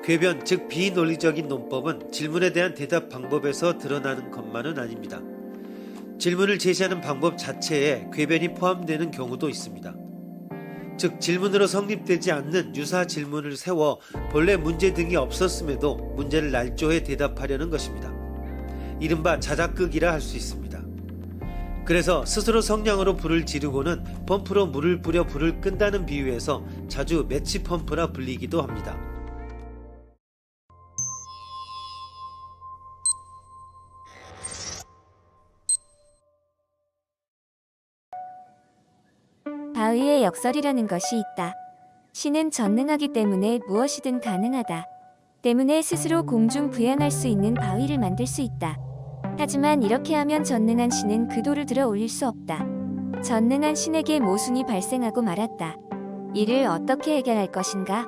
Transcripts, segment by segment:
궤변, 즉 비논리적인 논법은 질문에 대한 대답 방법에서 드러나는 것만은 아닙니다. 질문을 제시하는 방법 자체에 궤변이 포함되는 경우도 있습니다. 즉 질문으로 성립되지 않는 유사 질문을 세워 본래 문제 등이 없었음에도 문제를 날조해 대답하려는 것입니다. 이른바 자작극이라 할 수 있습니다. 그래서 스스로 성냥으로 불을 지르고는 펌프로 물을 뿌려 불을 끈다는 비유에서 자주 매치 펌프라 불리기도 합니다. 바위에 역설이라는 것이 있다. 신은 전능하기 때문에 무엇이든 가능하다. 때문에 스스로 공중 부양할 수 있는 바위를 만들 수 있다. 하지만 이렇게 하면 전능한 신은 그 돌을 들어 올릴 수 없다. 전능한 신에게 모순이 발생하고 말았다. 이를 어떻게 해결할 것인가?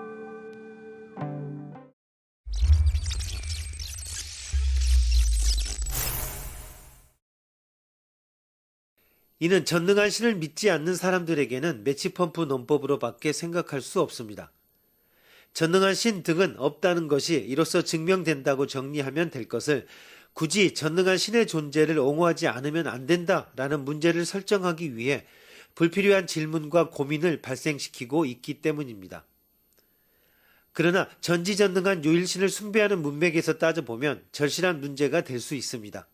이는 전능한 신을 믿지 않는 사람들에게는 매치펌프 논법으로밖에 생각할 수 없습니다. 전능한 신 등은 없다는 것이 이로써 증명된다고 정리하면 될 것을 굳이 전능한 신의 존재를 옹호하지 않으면 안 된다라는 문제를 설정하기 위해 불필요한 질문과 고민을 발생시키고 있기 때문입니다. 그러나 전지전능한 유일신을 숭배하는 문맥에서 따져보면 절실한 문제가 될 수 있습니다.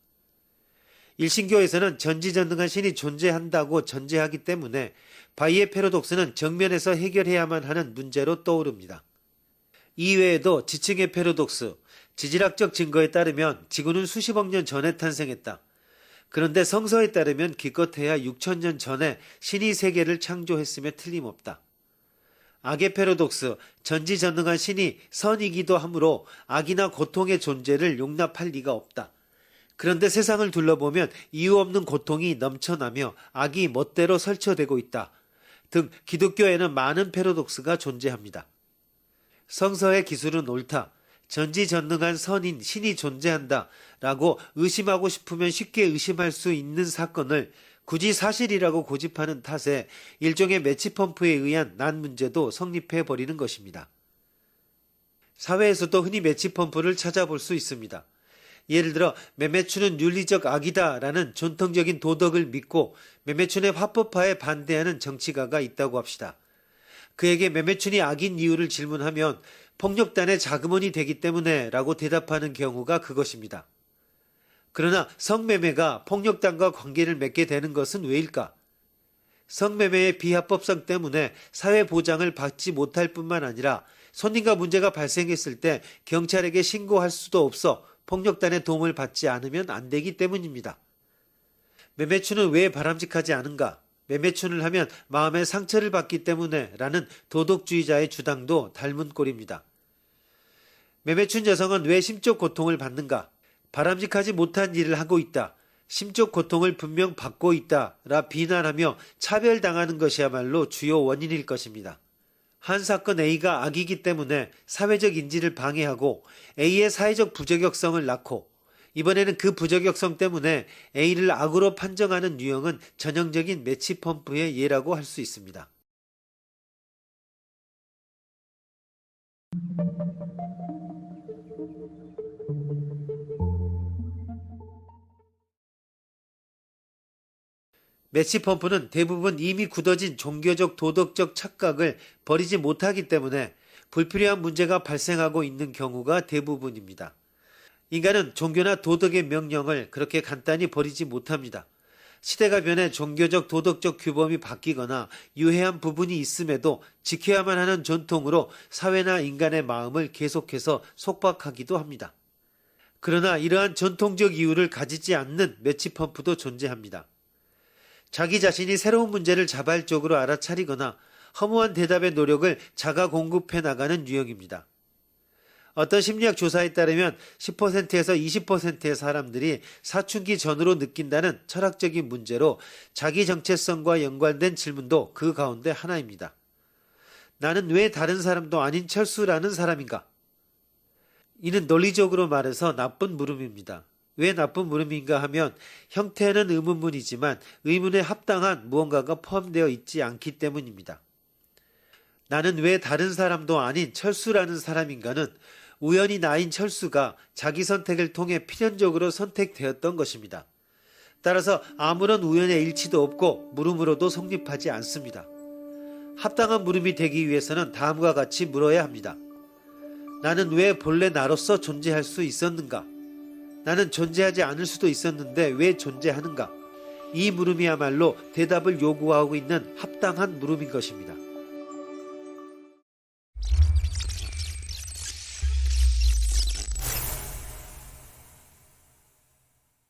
일신교에서는 전지전능한 신이 존재한다고 전제하기 때문에 바이의 패러독스는 정면에서 해결해야만 하는 문제로 떠오릅니다. 이외에도 지층의 패러독스, 지질학적 증거에 따르면 지구는 수십억 년 전에 탄생했다. 그런데 성서에 따르면 기껏해야 6천년 전에 신이 세계를 창조했음에 틀림없다. 악의 패러독스, 전지전능한 신이 선이기도 하므로 악이나 고통의 존재를 용납할 리가 없다. 그런데 세상을 둘러보면 이유 없는 고통이 넘쳐나며 악이 멋대로 설쳐되고 있다 등 기독교에는 많은 패러독스가 존재합니다. 성서의 기술은 옳다, 전지전능한 선인 신이 존재한다 라고 의심하고 싶으면 쉽게 의심할 수 있는 사건을 굳이 사실이라고 고집하는 탓에 일종의 매치펌프에 의한 난 문제도 성립해버리는 것입니다. 사회에서도 흔히 매치펌프를 찾아볼 수 있습니다. 예를 들어 매매춘은 윤리적 악이다 라는 전통적인 도덕을 믿고 매매춘의 화법화에 반대하는 정치가가 있다고 합시다. 그에게 매매춘이 악인 이유를 질문하면 폭력단의 자금원이 되기 때문에 라고 대답하는 경우가 그것입니다. 그러나 성매매가 폭력단과 관계를 맺게 되는 것은 왜일까? 성매매의 비합법성 때문에 사회보장을 받지 못할 뿐만 아니라 손님과 문제가 발생했을 때 경찰에게 신고할 수도 없어 폭력단의 도움을 받지 않으면 안 되기 때문입니다. 매매춘은 왜 바람직하지 않은가? 매매춘을 하면 마음의 상처를 받기 때문에 라는 도덕주의자의 주장도 닮은 꼴입니다. 매매춘 여성은 왜 심적 고통을 받는가? 바람직하지 못한 일을 하고 있다. 심적 고통을 분명 받고 있다 라 비난하며 차별당하는 것이야말로 주요 원인일 것입니다. 한 사건 A가 악이기 때문에 사회적 인지를 방해하고 A의 사회적 부저격성을 낳고 이번에는 그 부저격성 때문에 A를 악으로 판정하는 유형은 전형적인 매치펌프의 예라고 할 수 있습니다. 매치펌프는 대부분 이미 굳어진 종교적 도덕적 착각을 버리지 못하기 때문에 불필요한 문제가 발생하고 있는 경우가 대부분입니다. 인간은 종교나 도덕의 명령을 그렇게 간단히 버리지 못합니다. 시대가 변해 종교적 도덕적 규범이 바뀌거나 유해한 부분이 있음에도 지켜야만 하는 전통으로 사회나 인간의 마음을 계속해서 속박하기도 합니다. 그러나 이러한 전통적 이유를 가지지 않는 매치펌프도 존재합니다. 자기 자신이 새로운 문제를 자발적으로 알아차리거나 허무한 대답의 노력을 자가 공급해 나가는 유형입니다. 어떤 심리학 조사에 따르면 10%에서 20%의 사람들이 사춘기 전후로 느낀다는 철학적인 문제로 자기 정체성과 연관된 질문도 그 가운데 하나입니다. 나는 왜 다른 사람도 아닌 철수라는 사람인가? 이는 논리적으로 말해서 나쁜 물음입니다. 왜 나쁜 물음인가 하면 형태는 의문문이지만 의문에 합당한 무언가가 포함되어 있지 않기 때문입니다. 나는 왜 다른 사람도 아닌 철수라는 사람인가는 우연히 나인 철수가 자기 선택을 통해 필연적으로 선택되었던 것입니다. 따라서 아무런 우연의 일치도 없고 물음으로도 성립하지 않습니다. 합당한 물음이 되기 위해서는 다음과 같이 물어야 합니다. 나는 왜 본래 나로서 존재할 수 있었는가? 나는 존재하지 않을 수도 있었는데 왜 존재하는가? 이 물음이야말로 대답을 요구하고 있는 합당한 물음인 것입니다.